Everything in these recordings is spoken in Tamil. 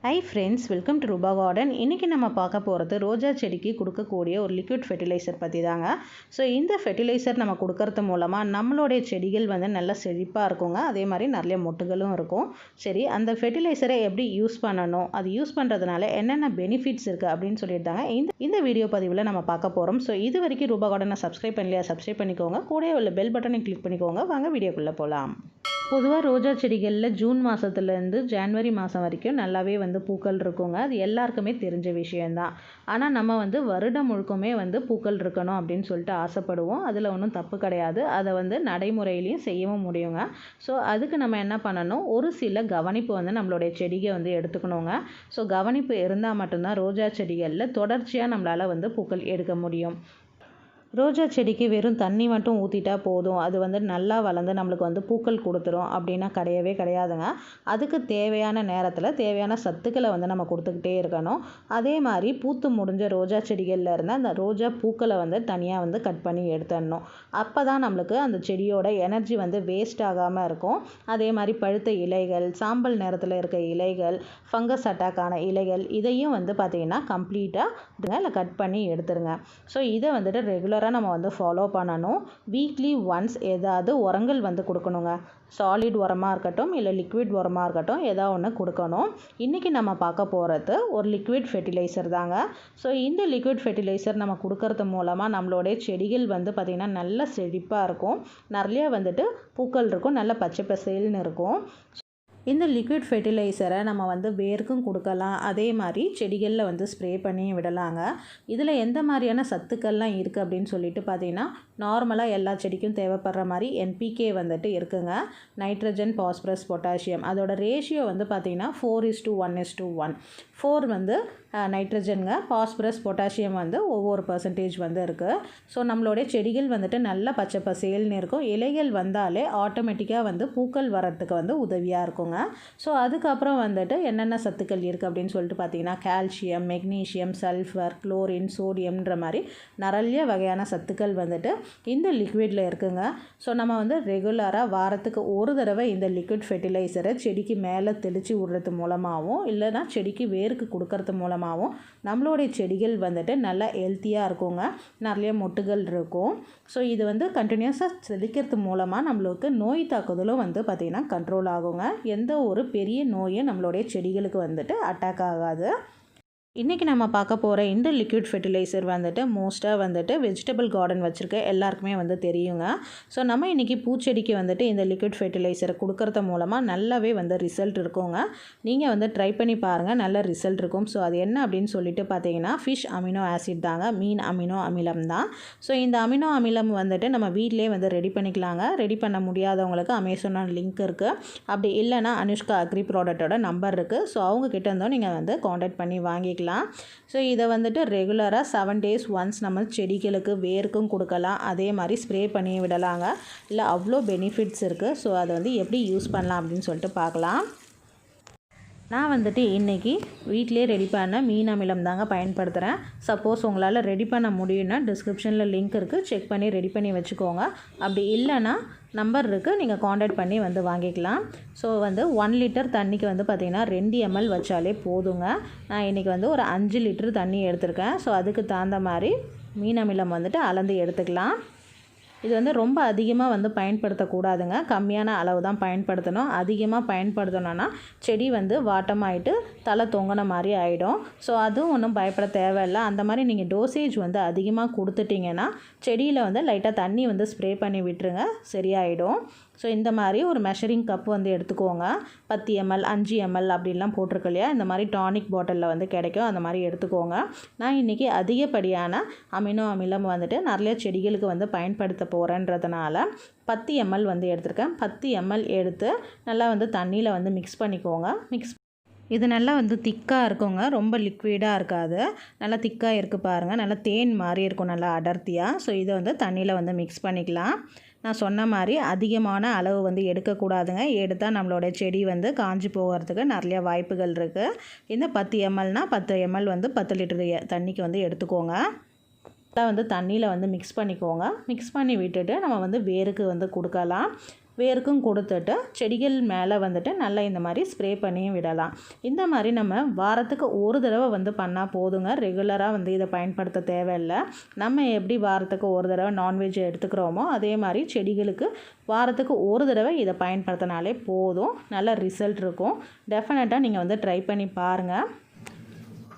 Hi friends, welcome to Ruba Garden. இன்னைக்கு நம்ம பார்க்க போகிறது ரோஜா செடிக்கு கொடுக்கக்கூடிய ஒரு லிக்விட் ஃபெர்டிலைசர் பற்றி தாங்க. ஸோ இந்த ஃபெர்டிலைசர் நம்ம கொடுக்கறது மூலமாக நம்மளுடைய செடிகள் வந்து நல்லா செழிப்பாக இருக்குங்க. அதே மாதிரி நிறைய மொட்டுகளும் இருக்கும். சரி, அந்த ஃபெர்டிலைசரை எப்படி யூஸ் பண்ணணும், அது யூஸ் பண்ணுறதுனால என்னென்ன பெனிஃபிட்ஸ் இருக்குது அப்படின்னு சொல்லியிருந்தாங்க இந்த வீடியோ பதிவில் நம்ம பார்க்க போகிறோம். ஸோ இது வரைக்கும் ரூபா கார்டனை சப்ஸ்கிரைப் பண்ணலையா, சப்ஸ்கிரைப் பண்ணிக்கோங்க. கூட உள்ள பெல் பட்டனை கிளிக் பண்ணிக்கோங்க. வாங்க வீடியோக்குள்ளே போகலாம். பொதுவாக ரோஜா செடிகளில் ஜூன் மாதத்துலேருந்து ஜான்வரி மாதம் வரைக்கும் நல்லாவே வந்து பூக்கள் இருக்குங்க. அது எல்லாருக்குமே தெரிஞ்ச விஷயந்தான். ஆனால் நம்ம வந்து வருடம் முழுக்குமே வந்து பூக்கள் இருக்கணும் அப்படின்னு சொல்லிட்டு ஆசைப்படுவோம். அதில் ஒன்றும் தப்பு கிடையாது. அதை வந்து நடைமுறையிலையும் செய்யவும் முடியுங்க. ஸோ அதுக்கு நம்ம என்ன பண்ணணும், ஒரு சில கவனிப்பு வந்து நம்மளுடைய செடியை வந்து எடுத்துக்கணுங்க. ஸோ கவனிப்பு இருந்தால் மட்டும்தான் ரோஜா செடிகளில் தொடர்ச்சியாக நம்மளால் வந்து பூக்கள் எடுக்க முடியும். ரோஜா செடிக்கு வெறும் தண்ணி மட்டும் ஊற்றிட்டா போதும், அது வந்து நல்லா வளர்ந்து நம்மளுக்கு வந்து பூக்கள் கொடுத்துரும் அப்படின்னா கிடையவே கிடையாதுங்க. அதுக்கு தேவையான நேரத்தில் தேவையான சத்துக்களை வந்து நம்ம கொடுத்துக்கிட்டே இருக்கணும். அதே மாதிரி பூத்து முடிஞ்ச ரோஜா செடிகளில் இருந்து அந்த ரோஜா பூக்களை வந்து தனியாக வந்து கட் பண்ணி எடுத்துடணும். அப்போ தான் நம்மளுக்கு அந்த செடியோட எனர்ஜி வந்து வேஸ்ட் ஆகாமல் இருக்கும். அதே மாதிரி பழுத்த இலைகள், சாம்பல் நேரத்தில் இருக்க இலைகள், ஃபங்கஸ் அட்டாக்கான இலைகள், இதையும் வந்து பார்த்திங்கன்னா கம்ப்ளீட்டாக இல்லை கட் பண்ணி எடுத்துருங்க. ஸோ இதை வந்துட்டு ரெகுலராக நம்ம வந்து ஃபாலோ பண்ணணும். வீக்லி ஒன்ஸ் ஏதாவது உரங்கள் வந்து கொடுக்கணுங்க. சாலிட் உரமாக இருக்கட்டும் இல்லை லிக்விட் உரமாக இருக்கட்டும், ஏதாவது ஒன்று கொடுக்கணும். இன்றைக்கி நம்ம பார்க்க போகிறது ஒரு லிக்விட் ஃபெர்டிலைசர் தாங்க. ஸோ இந்த லிக்விட் ஃபெர்டிலைசர் நம்ம கொடுக்கறது மூலமாக நம்மளுடைய செடிகள் வந்து பார்த்திங்கன்னா நல்ல செழிப்பாக இருக்கும். நிறைய வந்துட்டு பூக்கள் இருக்கும், நல்ல பச்சை பசேல்னு இருக்கும். இந்த லிக்விட் ஃபெர்டிலைசரை நம்ம வந்து வேருக்கும் கொடுக்கலாம். அதே மாதிரி செடிகளில் வந்து ஸ்ப்ரே பண்ணி விடலாங்க. இதில் எந்த மாதிரியான சத்துக்கள்லாம் இருக்குது அப்படின்னு சொல்லிட்டு பார்த்தீங்கன்னா, நார்மலாக எல்லா செடிக்கும் தேவைப்படுற மாதிரி NPK வந்துட்டு இருக்குங்க. Nitrogen, phosphorus, potassium. அதோட ரேஷியோ வந்து பார்த்திங்கன்னா 4:1:1. 4 வந்து நைட்ரஜனுங்க, பாஸ்பரஸ், பொட்டாசியம் வந்து ஒவ்வொரு பர்சன்டேஜ் வந்து இருக்குது. ஸோ நம்மளுடைய செடிகள் வந்துட்டு நல்ல பச்சை பசேல்னு இருக்கும். இலைகள் வந்தாலே ஆட்டோமேட்டிக்காக வந்து பூக்கள் வரத்துக்கு வந்து உதவியாக இருக்குங்க. ஸோ அதுக்கப்புறம் வந்துட்டு என்னென்ன சத்துக்கள் இருக்குது அப்படின்னு சொல்லிட்டு பார்த்தீங்கன்னா, கால்சியம், மெக்னீஷியம், சல்ஃபர், குளோரின், சோடியம்ன்ற மாதிரி நிறைய வகையான சத்துக்கள் வந்துட்டு இந்த லிக்விடில் இருக்குங்க. ஸோ நம்ம வந்து ரெகுலராக வாரத்துக்கு ஒரு தடவை இந்த லிக்விட் ஃபெர்டிலைசரை செடிக்கு மேலே தெளித்து விடுறது மூலமாகவும் இல்லைனா செடிக்கு வேருக்கு கொடுக்கறது மூலமாகவும் நம்மளுடைய செடிகள் வந்துட்டு நல்லா ஹெல்த்தியாக இருக்குங்க. நிறைய மொட்டுகள் இருக்கும். ஸோ இது வந்து கண்டினியூஸாக தெளிக்கிறது மூலமாக நம்மளுக்கு நோய் தாக்குதலும் வந்து பார்த்திங்கன்னா கண்ட்ரோல் ஆகுங்க. எந்த ஒரு பெரிய நோயும் நம்மளுடைய செடிகளுக்கு வந்துட்டு அட்டாக் ஆகாது. இன்றைக்கி நம்ம பார்க்க போகிற இந்த லிக்விட் ஃபெர்டிலைசர் வந்துட்டு மோஸ்ட்டாக வந்துட்டு வெஜிடபிள் கார்டன் வச்சுருக்க எல்லாருக்குமே வந்து தெரியுங்க. ஸோ நம்ம இன்றைக்கி பூச்செடிக்கு வந்துட்டு இந்த லிக்விட் ஃபெர்டிலைசரை கொடுக்கறது மூலமாக நல்லாவே வந்து ரிசல்ட் இருக்குங்க. நீங்கள் வந்து ட்ரை பண்ணி பாருங்கள், நல்ல ரிசல்ட் இருக்கும். ஸோ அது என்ன அப்படின்னு சொல்லிட்டு பார்த்தீங்கன்னா, ஃபிஷ் அமினோ ஆசிட் தாங்க, மீன் அமினோ அமிலம் தான். ஸோ இந்த அமினோ அமிலம் வந்துட்டு நம்ம வீட்டிலே வந்து ரெடி பண்ணிக்கலாங்க. ரெடி பண்ண முடியாதவங்களுக்கு அமேசான் லிங்க் இருக்குது. அப்படி இல்லைனா AnushikA Agri Productோட நம்பர் இருக்குது. ஸோ அவங்கக்கிட்ட இருந்தோம் நீங்கள் வந்து காண்டாக்ட் பண்ணி வாங்கிக்கலாம். ஸோ இதை வந்துட்டு ரெகுலராக 7 days ஒன்ஸ் நம்ம செடிகளுக்கு வேருக்கும் கொடுக்கலாம். அதே மாதிரி ஸ்ப்ரே பண்ணி விடலாங்க. இல்லை அவ்வளோ பெனிஃபிட்ஸ் இருக்குது. ஸோ அதை வந்து எப்படி யூஸ் பண்ணலாம் அப்படின்னு சொல்லிட்டு பார்க்கலாம். நான் வந்துட்டு இன்றைக்கி வீட்டிலே ரெடி பண்ண மீன் அமிலம் தாங்க பயன்படுத்துகிறேன். சப்போஸ் உங்களால் ரெடி பண்ண முடியும்னா டிஸ்கிரிப்ஷனில் லிங்க் இருக்குது, செக் பண்ணி ரெடி பண்ணி வச்சுக்கோங்க. அப்படி இல்லைன்னா நம்பர் இருக்குது, நீங்கள் காண்டாக்ட் பண்ணி வந்து வாங்கிக்கலாம். ஸோ வந்து 1 லிட்டர் தண்ணிக்கு வந்து பார்த்திங்கன்னா 2 ml வச்சாலே போதுங்க. நான் இன்றைக்கி வந்து ஒரு 5 லிட்டர் தண்ணி எடுத்திருக்கேன். ஸோ அதுக்கு தகுந்த மாதிரி மீன் அமிலம் வந்துட்டு அளந்து எடுத்துக்கலாம். இது வந்து ரொம்ப அதிகமாக வந்து பயன்படுத்தக்கூடாதுங்க. கம்மியான அளவு தான் பயன்படுத்தணும். அதிகமாக பயன்படுத்தணும்னா செடி வந்து வாட்டமாயிட்டு தலை தொங்கின மாதிரி ஆகிடும். ஸோ அதுவும் ஒன்றும் பயப்பட தேவையில்லை. அந்த மாதிரி நீங்கள் டோசேஜ் வந்து அதிகமாக கொடுத்துட்டிங்கன்னா செடியில் வந்து லைட்டாக தண்ணி வந்து ஸ்ப்ரே பண்ணி விட்டுருங்க, சரியாயிடும். ஸோ இந்த மாதிரி ஒரு மெஷரிங் கப் வந்து எடுத்துக்கோங்க. 10 ml 5 ml அப்படின்லாம் போட்டிருக்கு இல்லையா, இந்த மாதிரி டானிக் பாட்டிலில் வந்து கிடைக்கும், அந்த மாதிரி எடுத்துக்கோங்க. நான் இன்றைக்கி அதிகப்படியான அமினோ அமிலம் வந்துட்டு நிறைய செடிகளுக்கு வந்து பயன்படுத்த போகிறேன்றதுனால 10 ml வந்து எடுத்திருக்கேன். 10 ml எடுத்து நல்லா வந்து தண்ணியில் வந்து மிக்ஸ் பண்ணிக்கோங்க. இது நல்லா வந்து திக்காக இருக்குங்க, ரொம்ப லிக்விடாக இருக்காது. நல்லா திக்காக இருக்குது பாருங்கள், நல்லா தேன் மாதிரி இருக்கும், நல்லா அடர்த்தியாக. ஸோ இதை வந்து தண்ணியில் வந்து மிக்ஸ் பண்ணிக்கலாம். நான் சொன்ன மாதிரி அதிகமான அளவு வந்து எடுக்கக்கூடாதுங்க. எடுத்தால் நம்மளோட செடி வந்து காஞ்சி போகிறதுக்கு நிறைய வாய்ப்புகள் இருக்குது. இந்த 10 mlனால் 10 ml வந்து 10 லிட்டர் தண்ணிக்கு வந்து எடுத்துக்கோங்க. வந்து தண்ணியில் வந்து மிக்ஸ் பண்ணிக்கோங்க. மிக்ஸ் பண்ணி விட்டுட்டு நம்ம வந்து வேருக்கு வந்து கொடுக்கலாம். வேருக்கும் கொடுத்துட்டு செடிகள் மேலே வந்துட்டு நல்லா இந்த மாதிரி ஸ்ப்ரே பண்ணியும் விடலாம். இந்த மாதிரி நம்ம வாரத்துக்கு ஒரு தடவை வந்து பண்ணால் போதுங்க. ரெகுலராக வந்து இதை பயன்படுத்த தேவையில்லை. நம்ம எப்படி வாரத்துக்கு ஒரு தடவை நான்வெஜ் எடுத்துக்கிறோமோ அதே மாதிரி செடிகளுக்கு வாரத்துக்கு ஒரு தடவை இதை பயன்படுத்தினாலே போதும். நல்ல ரிசல்ட் இருக்கும். டெஃபினட்டாக நீங்கள் வந்து ட்ரை பண்ணி பாருங்கள்.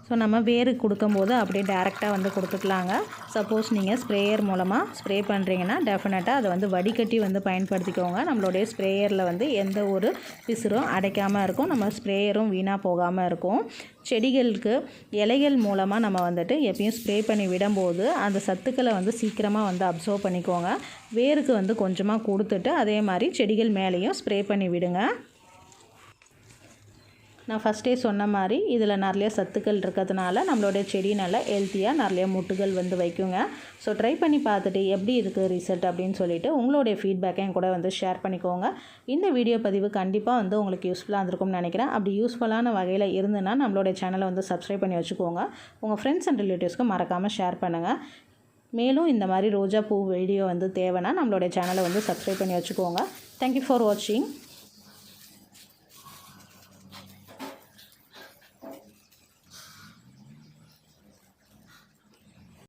ஸோ நம்ம வேருக்கு கொடுக்கும்போது அப்படியே டேரெக்டாக வந்து கொடுத்துக்கலாங்க. சப்போஸ் நீங்கள் ஸ்ப்ரேயர் மூலமாக ஸ்ப்ரே பண்ணுறீங்கன்னா டெஃபினட்டாக அதை வந்து வடிகட்டி வந்து பயன்படுத்திக்கோங்க. நம்மளுடைய ஸ்ப்ரேயரில் வந்து எந்த ஒரு பிசுரும் அடைக்காமல் இருக்கும். நம்ம ஸ்ப்ரேயரும் வீணாக போகாமல் இருக்கும். செடிகளுக்கு இலைகள் மூலமாக நம்ம வந்துட்டு எப்பயும் ஸ்ப்ரே பண்ணி விடும்போது அந்த சத்துக்களை வந்து சீக்கிரமாக வந்து அப்சர்வ் பண்ணிக்கோங்க. வேருக்கு வந்து கொஞ்சமாக கொடுத்துட்டு அதே மாதிரி செடிகள் மேலேயும் ஸ்ப்ரே பண்ணி விடுங்க. நான் ஃபஸ்ட்டே சொன்ன மாதிரி இதில் நிறைய சத்துக்கள் இருக்கிறதுனால நம்மளுடைய செடி நல்லா ஹெல்த்தியாக நிறைய முட்டுகள் வந்து வைக்குங்க. ஸோ ட்ரை பண்ணி பார்த்துட்டு எப்படி இருக்குது ரிசல்ட் அப்படின்னு சொல்லிவிட்டு உங்களுடைய ஃபீட்பேக்கை என் கூட வந்து ஷேர் பண்ணிக்கோங்க. இந்த வீடியோ பதிவு கண்டிப்பாக வந்து உங்களுக்கு யூஸ்ஃபுல்லாக இருந்திருக்கும்னு நினைக்கிறேன். அப்படி யூஸ்ஃபுல்லான வகையில் இருந்துன்னா நம்மளுடைய சேனலை வந்து சப்ஸ்கிரைப் பண்ணி வச்சுக்கோங்க. உங்கள் ஃப்ரெண்ட்ஸ் அண்ட் ரிலேட்டிவ்ஸ்க்கு மறக்காமல் ஷேர் பண்ணுங்கள். மேலும் இந்த மாதிரி ரோஜா பூ வீடியோ வந்து தேவைன்னா நம்மளுடைய சேனலை வந்து சப்ஸ்கிரைப் பண்ணி வச்சுக்கோங்க. தேங்க்யூ ஃபார் வாட்சிங்.